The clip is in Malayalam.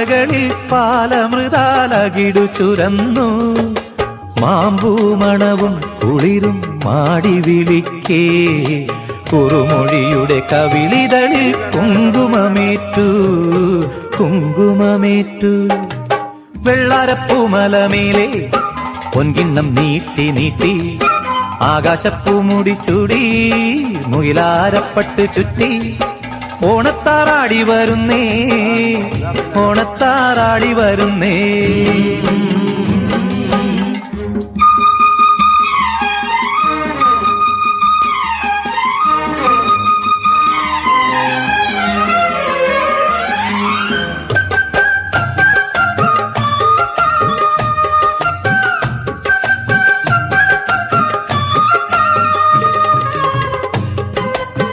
പാതകളിൽ പാലമൃതാലകിടു ചുരന്നു മാമ്പൂമണവും കുളിരും മാടി വിളിക്കേ കുറുമൊഴിയുടെ കവിളിതളിൽ കുങ്കുമമേറ്റു കുങ്കുമമേറ്റു വെള്ളാരപ്പൂമലമേലെ പൊൻകിണ്ണം നീട്ടി നീട്ടി ആകാശപ്പൂമുടി ചൂടി മുയിലാരപ്പട്ട് ചുറ്റി ഓണത്താറാടി വരുന്നേ ഓണത്താറാടി വരുന്നേ